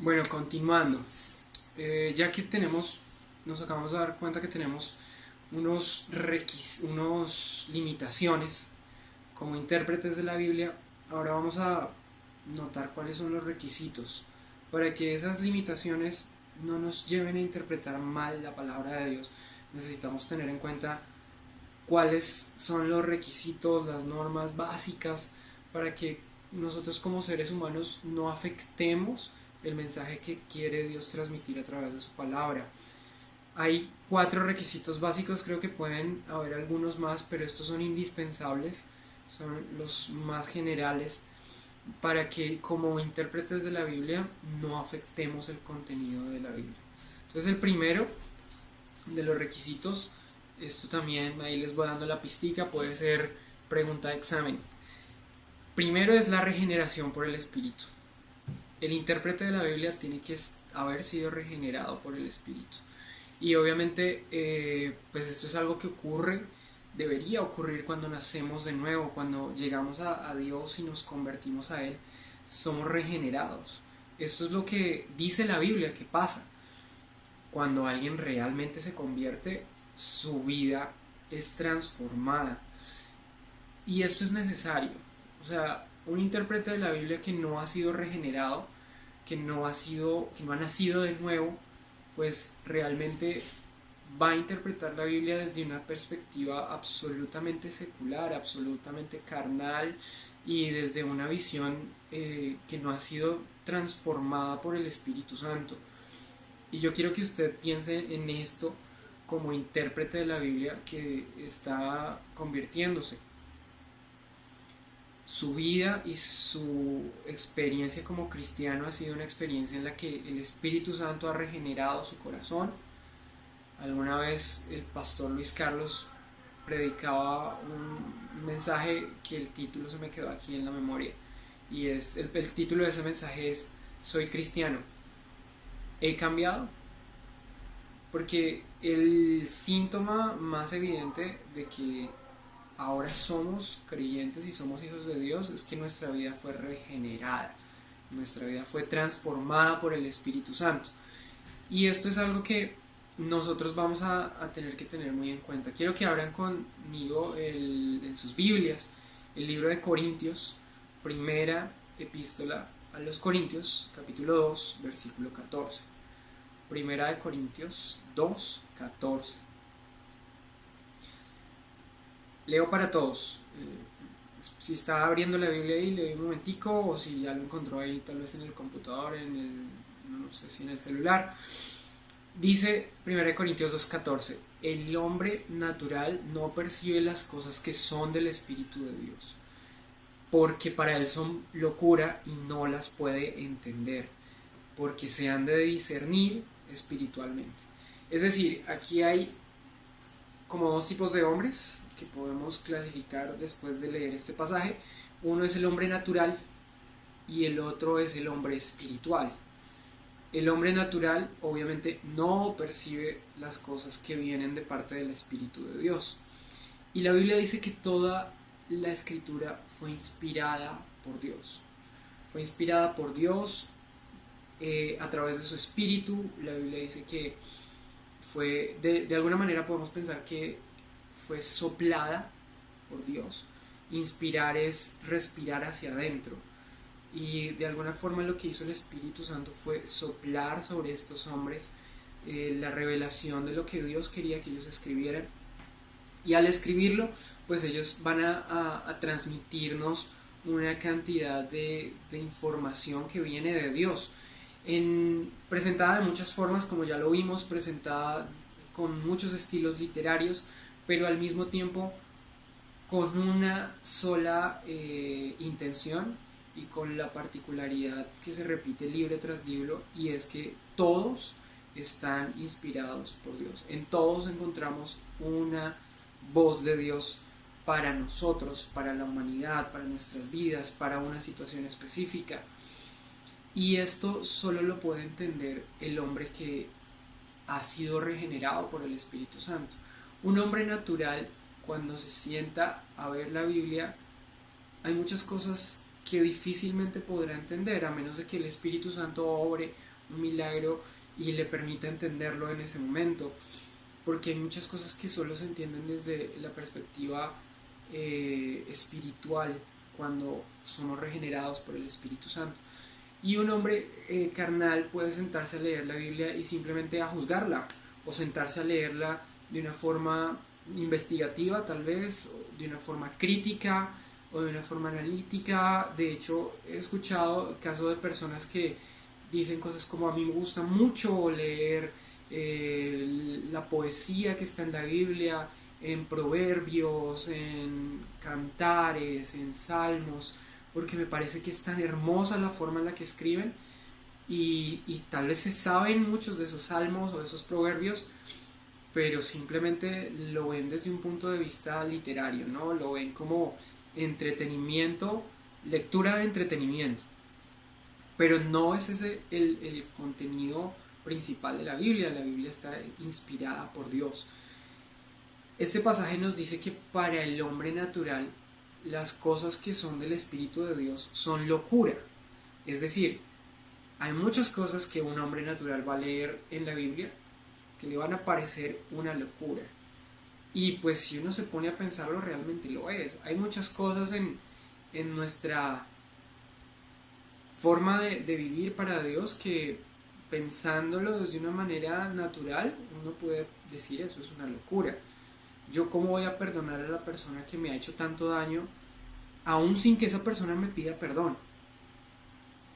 Bueno, continuando. Ya que nos acabamos de dar cuenta que tenemos unos limitaciones como intérpretes de la Biblia, ahora vamos a notar cuáles son los requisitos para que esas limitaciones no nos lleven a interpretar mal la palabra de Dios. Necesitamos tener en cuenta cuáles son los requisitos, las normas básicas para que nosotros como seres humanos no afectemos el mensaje que quiere Dios transmitir a través de su palabra. Hay 4 requisitos básicos, creo que pueden haber algunos más, pero estos son indispensables, son los más generales para que como intérpretes de la Biblia no afectemos el contenido de la Biblia. Entonces el primero de los requisitos, esto también ahí les voy dando la pistica, puede ser pregunta de examen. Primero es la regeneración por el Espíritu. El intérprete de la Biblia tiene que haber sido regenerado por el Espíritu. Y obviamente, pues esto es algo que debería ocurrir cuando nacemos de nuevo, cuando llegamos a Dios y nos convertimos a Él, somos regenerados. Esto es lo que dice la Biblia que pasa. Cuando alguien realmente se convierte, su vida es transformada. Y esto es necesario. O sea, un intérprete de la Biblia que no ha sido regenerado, que no ha nacido de nuevo, pues realmente va a interpretar la Biblia desde una perspectiva absolutamente secular, absolutamente carnal y desde una visión que no ha sido transformada por el Espíritu Santo. Y yo quiero que usted piense en esto como intérprete de la Biblia que está convirtiéndose. Su vida y su experiencia como cristiano ha sido una experiencia en la que el Espíritu Santo ha regenerado su corazón. Alguna vez el pastor Luis Carlos predicaba un mensaje que el título se me quedó aquí en la memoria, y el título de ese mensaje es Soy cristiano, ¿he cambiado? Porque el síntoma más evidente de que ahora somos creyentes y somos hijos de Dios es que nuestra vida fue regenerada, nuestra vida fue transformada por el Espíritu Santo. Y esto es algo que nosotros vamos a tener que tener muy en cuenta. Quiero que abran conmigo en sus Biblias el libro de Corintios, primera epístola a los Corintios, capítulo 2, versículo 14. Primera de Corintios 2, 14. Leo para todos. Si está abriendo la Biblia ahí, le doy un momentico, o si ya lo encontró ahí, tal vez en el computador, no sé si en el celular. Dice 1 Corintios 2:14, el hombre natural no percibe las cosas que son del Espíritu de Dios, porque para él son locura y no las puede entender, porque se han de discernir espiritualmente. Es decir, aquí hay como 2 tipos de hombres que podemos clasificar después de leer este pasaje. Uno es el hombre natural y el otro es el hombre espiritual. El hombre natural obviamente no percibe las cosas que vienen de parte del Espíritu de Dios. Y la Biblia dice que toda la escritura fue inspirada por Dios. Fue inspirada por Dios a través de su Espíritu. La Biblia dice que fue, de alguna manera podemos pensar que fue soplada por Dios. Inspirar es respirar hacia adentro. Y de alguna forma lo que hizo el Espíritu Santo fue soplar sobre estos hombres la revelación de lo que Dios quería que ellos escribieran. Y al escribirlo, pues ellos van a transmitirnos una cantidad de información que viene de Dios. Presentada de muchas formas, como ya lo vimos, presentada con muchos estilos literarios, pero al mismo tiempo con una sola intención y con la particularidad que se repite libro tras libro, y es que todos están inspirados por Dios. En todos encontramos una voz de Dios para nosotros, para la humanidad, para nuestras vidas, para una situación específica. Y esto solo lo puede entender el hombre que ha sido regenerado por el Espíritu Santo. Un hombre natural, cuando se sienta a ver la Biblia, hay muchas cosas que difícilmente podrá entender, a menos de que el Espíritu Santo obre un milagro y le permita entenderlo en ese momento, porque hay muchas cosas que solo se entienden desde la perspectiva espiritual cuando somos regenerados por el Espíritu Santo. Y un hombre carnal puede sentarse a leer la Biblia y simplemente a juzgarla, o sentarse a leerla de una forma investigativa tal vez, de una forma crítica o de una forma analítica. De hecho, he escuchado casos de personas que dicen cosas como: a mí me gusta mucho leer la poesía que está en la Biblia, en proverbios, en cantares, en salmos, porque me parece que es tan hermosa la forma en la que escriben, y tal vez se saben muchos de esos salmos o de esos proverbios, pero simplemente lo ven desde un punto de vista literario, ¿no? Lo ven como entretenimiento, lectura de entretenimiento, pero no es ese el contenido principal de la Biblia. La Biblia está inspirada por Dios. Este pasaje nos dice que para el hombre natural las cosas que son del Espíritu de Dios son locura. Es decir, hay muchas cosas que un hombre natural va a leer en la Biblia que le van a parecer una locura. Y pues si uno se pone a pensarlo, realmente lo es. Hay muchas cosas en nuestra forma de vivir para Dios que, pensándolo desde una manera natural, uno puede decir: eso es una locura. Yo cómo voy a perdonar a la persona que me ha hecho tanto daño, aún sin que esa persona me pida perdón.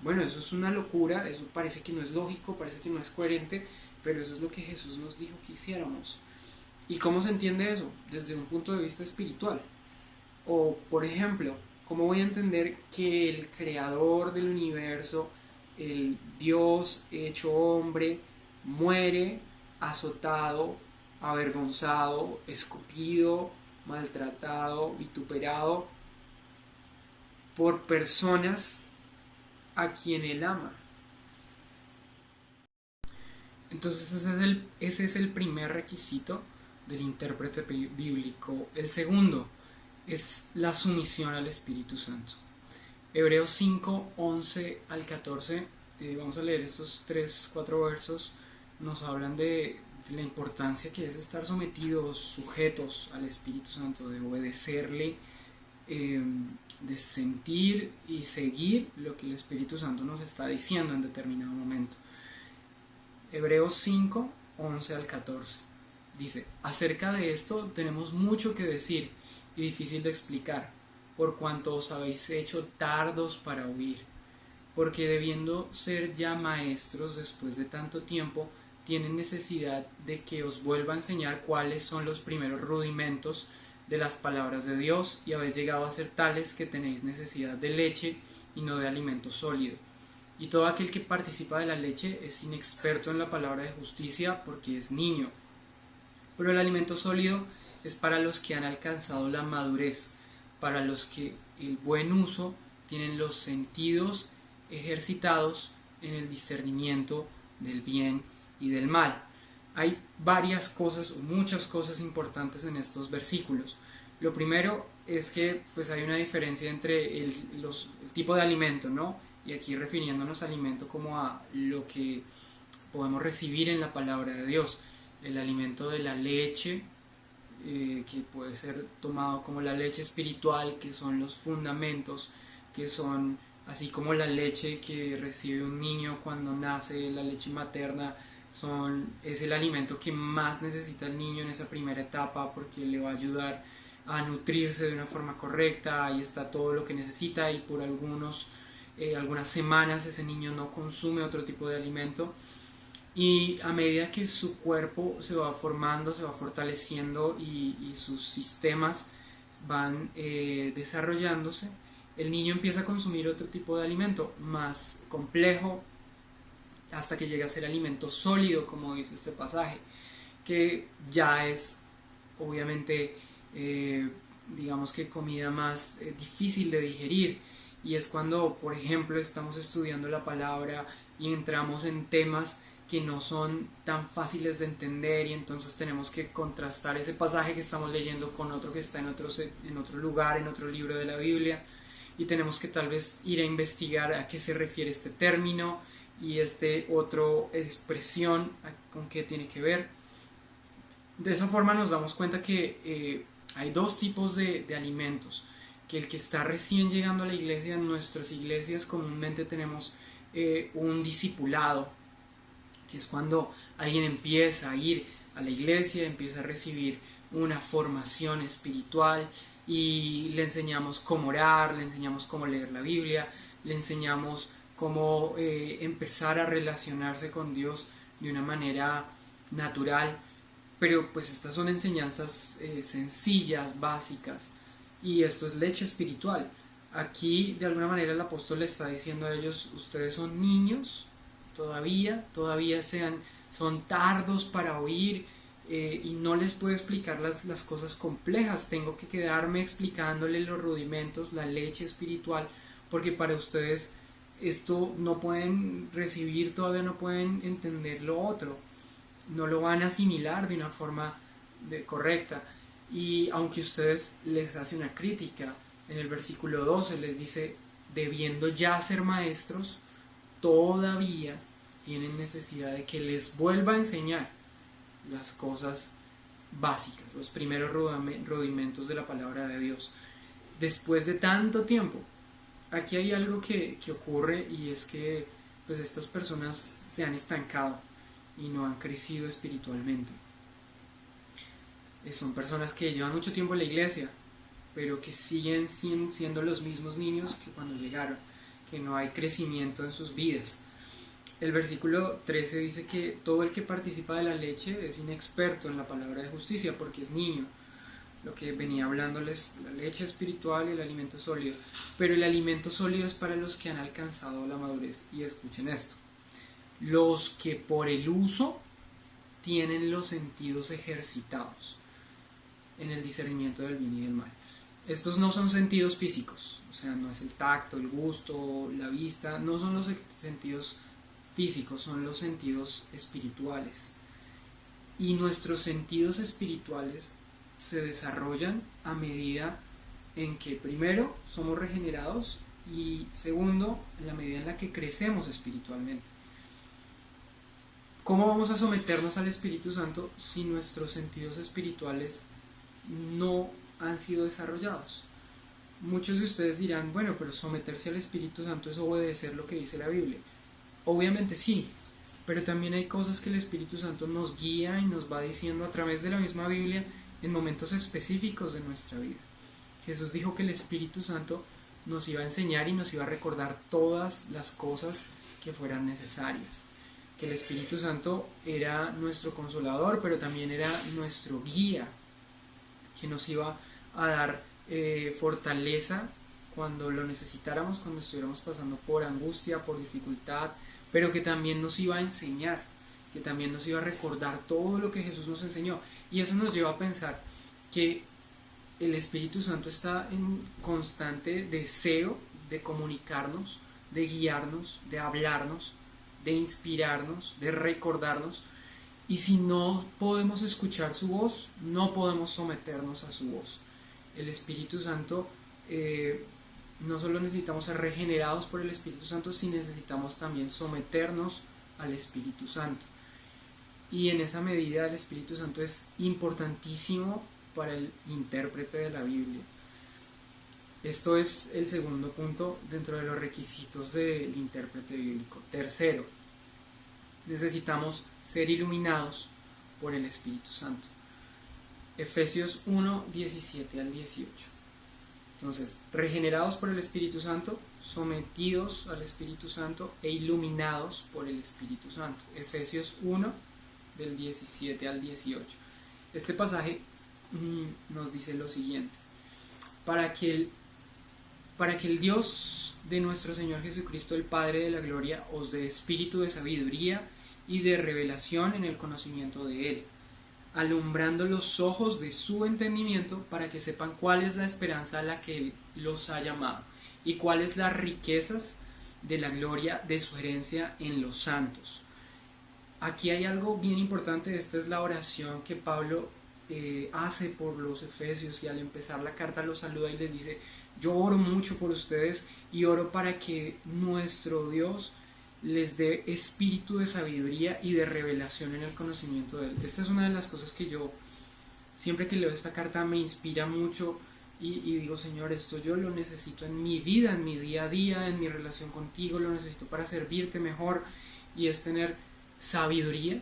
Bueno, eso es una locura, eso parece que no es lógico, parece que no es coherente, pero eso es lo que Jesús nos dijo que hiciéramos. ¿Y cómo se entiende eso? Desde un punto de vista espiritual. O, por ejemplo, ¿cómo voy a entender que el creador del universo, el Dios hecho hombre, muere azotado, avergonzado, escupido, maltratado, vituperado por personas a quien él ama? Entonces ese es el primer requisito del intérprete bíblico. El segundo es la sumisión al Espíritu Santo. Hebreos 5, 11 al 14, vamos a leer estos 3-4 versos, nos hablan de la importancia que es estar sometidos, sujetos al Espíritu Santo, de obedecerle, de sentir y seguir lo que el Espíritu Santo nos está diciendo en determinado momento. Hebreos 5, 11 al 14 dice: acerca de esto tenemos mucho que decir y difícil de explicar, por cuanto os habéis hecho tardos para oír, porque debiendo ser ya maestros después de tanto tiempo, tienen necesidad de que os vuelva a enseñar cuáles son los primeros rudimentos de las palabras de Dios, y habéis llegado a ser tales que tenéis necesidad de leche y no de alimento sólido. Y todo aquel que participa de la leche es inexperto en la palabra de justicia, porque es niño. Pero el alimento sólido es para los que han alcanzado la madurez, para los que el buen uso tienen los sentidos ejercitados en el discernimiento del bien y del mal. Hay varias cosas, muchas cosas importantes en estos versículos. Lo primero es que pues hay una diferencia entre el tipo de alimento, ¿no? Y aquí refiriéndonos a alimento como a lo que podemos recibir en la palabra de Dios. El alimento de la leche, que puede ser tomado como la leche espiritual, que son los fundamentos, que son así como la leche que recibe un niño cuando nace, la leche materna, es el alimento que más necesita el niño en esa primera etapa, porque le va a ayudar a nutrirse de una forma correcta. Ahí está todo lo que necesita, y por algunas semanas ese niño no consume otro tipo de alimento, y a medida que su cuerpo se va formando, se va fortaleciendo y sus sistemas van desarrollándose, el niño empieza a consumir otro tipo de alimento más complejo, hasta que llega a ser alimento sólido, como dice este pasaje, que ya es obviamente digamos que comida más difícil de digerir. Y es cuando, por ejemplo, estamos estudiando la palabra y entramos en temas que no son tan fáciles de entender, y entonces tenemos que contrastar ese pasaje que estamos leyendo con otro que está en otro lugar, en otro libro de la Biblia, y tenemos que tal vez ir a investigar a qué se refiere este término y este otro expresión, con qué tiene que ver. De esa forma nos damos cuenta que hay dos tipos de alimentos, que el que está recién llegando a la iglesia, en nuestras iglesias comúnmente tenemos un discipulado, que es cuando alguien empieza a ir a la iglesia, empieza a recibir una formación espiritual y le enseñamos cómo orar, le enseñamos cómo leer la Biblia, le enseñamos cómo empezar a relacionarse con Dios de una manera natural, pero pues estas son enseñanzas sencillas, básicas, y esto es leche espiritual. Aquí de alguna manera el apóstol le está diciendo a ellos: ustedes son niños, todavía son tardos para oír, y no les puedo explicar las cosas complejas, tengo que quedarme explicándoles los rudimentos, la leche espiritual, porque para ustedes esto no pueden recibir, todavía no pueden entender lo otro, no lo van a asimilar de una forma correcta. Y aunque ustedes les hace una crítica, en el versículo 12 les dice: debiendo ya ser maestros, todavía tienen necesidad de que les vuelva a enseñar las cosas básicas, los primeros rudimentos de la palabra de Dios. Después de tanto tiempo, aquí hay algo que ocurre, y es que pues estas personas se han estancado y no han crecido espiritualmente. Son personas que llevan mucho tiempo en la iglesia, pero que siguen siendo los mismos niños que cuando llegaron, que no hay crecimiento en sus vidas. El versículo 13 dice que todo el que participa de la leche es inexperto en la palabra de justicia porque es niño. Lo que venía hablándoles, la leche espiritual y el alimento sólido. Pero el alimento sólido es para los que han alcanzado la madurez. Y escuchen esto: los que por el uso tienen los sentidos ejercitados en el discernimiento del bien y del mal. Estos no son sentidos físicos, o sea, no es el tacto, el gusto, la vista, no son los sentidos físicos, son los sentidos espirituales. Y nuestros sentidos espirituales se desarrollan a medida en que, primero, somos regenerados, y segundo, en la medida en la que crecemos espiritualmente. ¿Cómo vamos a someternos al Espíritu Santo si nuestros sentidos espirituales no han sido desarrollados? Muchos de ustedes dirán: bueno, pero someterse al Espíritu Santo es obedecer lo que dice la Biblia. Obviamente sí, pero también hay cosas que el Espíritu Santo nos guía y nos va diciendo a través de la misma Biblia en momentos específicos de nuestra vida. Jesús dijo que el Espíritu Santo nos iba a enseñar y nos iba a recordar todas las cosas que fueran necesarias. Que el Espíritu Santo era nuestro consolador, pero también era nuestro guía, que nos iba a dar fortaleza cuando lo necesitáramos, cuando estuviéramos pasando por angustia, por dificultad, pero que también nos iba a enseñar, que también nos iba a recordar todo lo que Jesús nos enseñó. Y eso nos lleva a pensar que el Espíritu Santo está en constante deseo de comunicarnos, de guiarnos, de hablarnos, de inspirarnos, de recordarnos. Y si no podemos escuchar su voz, no podemos someternos a su voz. El Espíritu Santo, no solo necesitamos ser regenerados por el Espíritu Santo, sino necesitamos también someternos al Espíritu Santo. Y en esa medida el Espíritu Santo es importantísimo para el intérprete de la Biblia. Esto es el segundo punto dentro de los requisitos del intérprete bíblico. Tercero, necesitamos ser iluminados por el Espíritu Santo. Efesios 1, 17 al 18. Entonces, regenerados por el Espíritu Santo, sometidos al Espíritu Santo e iluminados por el Espíritu Santo. Efesios 1, del 17 al 18. Este pasaje nos dice lo siguiente: para que el Dios de nuestro Señor Jesucristo, el Padre de la gloria, os dé espíritu de sabiduría y de revelación en el conocimiento de Él, alumbrando los ojos de su entendimiento, para que sepan cuál es la esperanza a la que Él los ha llamado y cuáles las riquezas de la gloria de su herencia en los santos. Aquí hay algo bien importante. Esta es la oración que Pablo hace por los efesios, y al empezar la carta los saluda y les dice: yo oro mucho por ustedes y oro para que nuestro Dios les dé espíritu de sabiduría y de revelación en el conocimiento de Él. Esta es una de las cosas que yo, siempre que leo esta carta, me inspira mucho y digo: Señor, esto yo lo necesito en mi vida, en mi día a día, en mi relación contigo, lo necesito para servirte mejor, y es tener sabiduría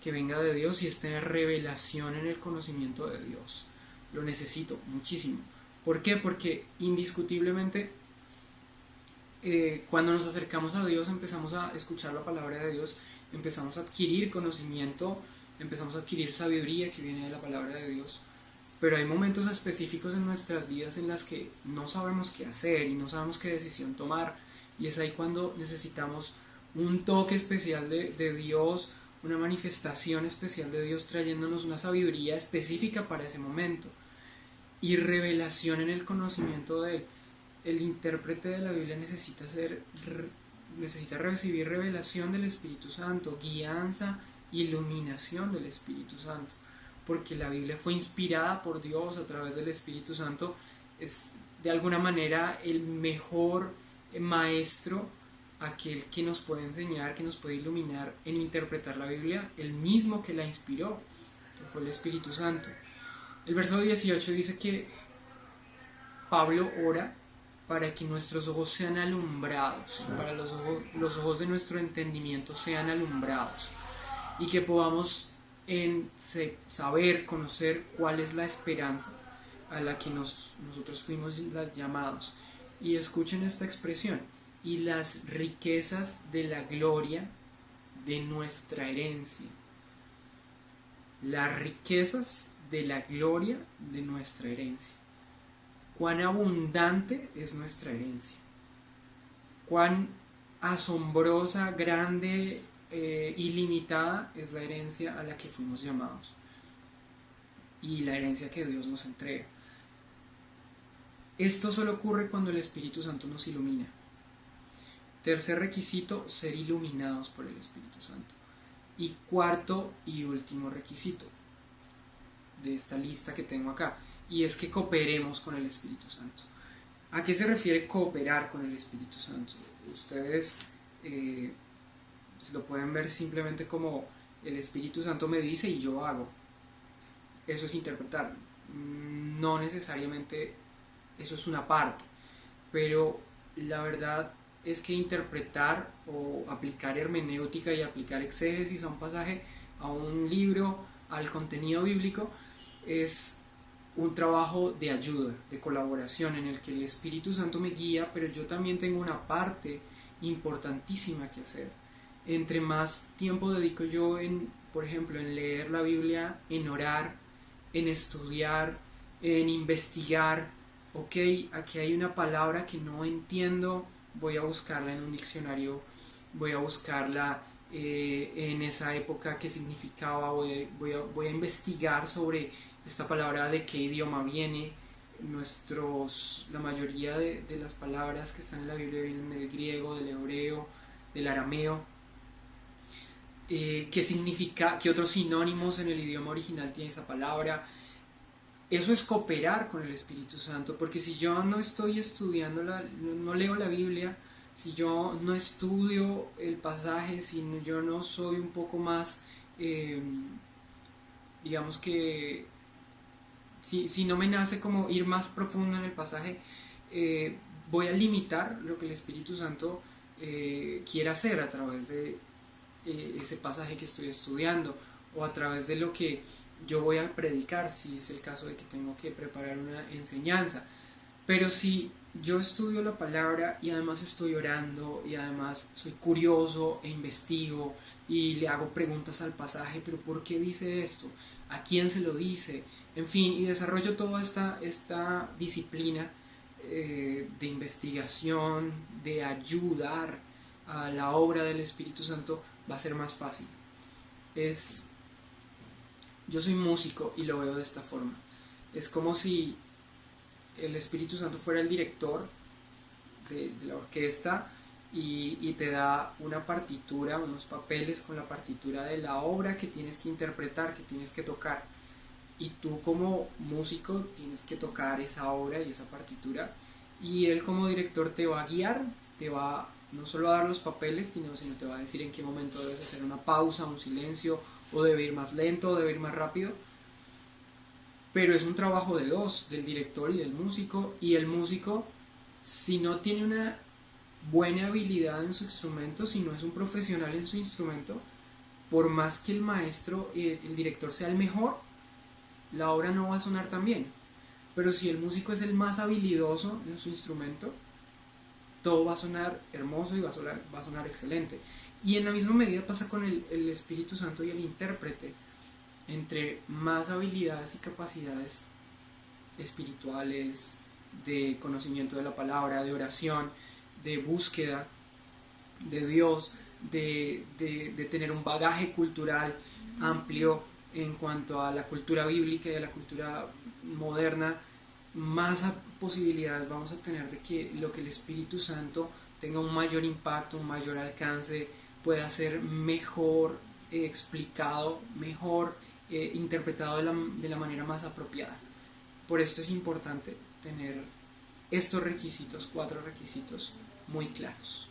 que venga de Dios y es tener revelación en el conocimiento de Dios. Lo necesito muchísimo. ¿Por qué? Porque indiscutiblemente cuando nos acercamos a Dios, empezamos a escuchar la palabra de Dios, empezamos a adquirir conocimiento, empezamos a adquirir sabiduría que viene de la palabra de Dios. Pero hay momentos específicos en nuestras vidas en las que no sabemos qué hacer y no sabemos qué decisión tomar, y es ahí cuando necesitamos un toque especial de Dios, una manifestación especial de Dios trayéndonos una sabiduría específica para ese momento y revelación en el conocimiento de Él. El intérprete de la Biblia necesita recibir revelación del Espíritu Santo, guianza, iluminación del Espíritu Santo, porque la Biblia fue inspirada por Dios a través del Espíritu Santo. Es de alguna manera el mejor maestro, aquel que nos puede enseñar, que nos puede iluminar en interpretar la Biblia, el mismo que la inspiró, que fue el Espíritu Santo. El verso 18 dice que Pablo ora para que nuestros ojos sean alumbrados, para los ojos de nuestro entendimiento sean alumbrados, y que podamos saber, conocer cuál es la esperanza a la que nosotros fuimos llamados. Y escuchen esta expresión: y las riquezas de la gloria de nuestra herencia. Las riquezas de la gloria de nuestra herencia. Cuán abundante es nuestra herencia. Cuán asombrosa, grande, ilimitada es la herencia a la que fuimos llamados. Y la herencia que Dios nos entrega. Esto solo ocurre cuando el Espíritu Santo nos ilumina. Tercer requisito: ser iluminados por el Espíritu Santo. Y cuarto y último requisito de esta lista que tengo acá, y es que cooperemos con el Espíritu Santo. ¿A qué se refiere cooperar con el Espíritu Santo? Ustedes lo pueden ver simplemente como: el Espíritu Santo me dice y yo hago. Eso es interpretar. No necesariamente eso es una parte, pero la verdad es que interpretar o aplicar hermenéutica y aplicar exégesis a un pasaje, a un libro, al contenido bíblico, es un trabajo de ayuda, de colaboración, en el que el Espíritu Santo me guía, pero yo también tengo una parte importantísima que hacer. Entre más tiempo dedico yo por ejemplo, en leer la Biblia, en orar, en estudiar, en investigar, ok, aquí hay una palabra que no entiendo, voy a buscarla en un diccionario, voy a buscarla en esa época qué significaba, voy a investigar sobre esta palabra, de qué idioma viene. La mayoría de las palabras que están en la Biblia vienen del griego, del hebreo, del arameo. ¿Qué significa? ¿Qué otros sinónimos en el idioma original tiene esa palabra? Eso es cooperar con el Espíritu Santo, porque si yo no estoy estudiando, no leo la Biblia, si yo no estudio el pasaje, si yo no soy un poco más, digamos que, si no me nace como ir más profundo en el pasaje, voy a limitar lo que el Espíritu Santo quiere hacer a través de ese pasaje que estoy estudiando, o a través de lo que yo voy a predicar, si es el caso de que tengo que preparar una enseñanza. Pero si yo estudio la palabra y además estoy orando y además soy curioso e investigo y le hago preguntas al pasaje: pero ¿por qué dice esto? ¿A quién se lo dice? En fin, y desarrollo toda esta disciplina de investigación, de ayudar a la obra del Espíritu Santo, va a ser más fácil. Yo soy músico y lo veo de esta forma. Es como si el Espíritu Santo fuera el director de la orquesta y te da una partitura, unos papeles con la partitura de la obra que tienes que interpretar, que tienes que tocar. y tú como músico tienes que tocar esa obra y esa partitura, y él como director te va a guiar, te va no solo a dar los papeles, sino te va a decir en qué momento debes hacer una pausa, un silencio, o debe ir más lento, o debe ir más rápido. Pero es un trabajo de dos, del director y del músico, y el músico, si no tiene una buena habilidad en su instrumento, si no es un profesional en su instrumento, por más que el maestro, el director sea el mejor, la obra no va a sonar tan bien. Pero si el músico es el más habilidoso en su instrumento, todo va a sonar hermoso y va a sonar excelente. Y en la misma medida pasa con el Espíritu Santo y el intérprete. Entre más habilidades y capacidades espirituales, de conocimiento de la palabra, de oración, de búsqueda de Dios, de tener un bagaje cultural amplio en cuanto a la cultura bíblica y a la cultura moderna, más posibilidades vamos a tener de que lo que el Espíritu Santo tenga un mayor impacto, un mayor alcance, pueda ser mejor explicado, mejor interpretado de la manera más apropiada. Por esto es importante tener estos requisitos, 4 requisitos muy claros.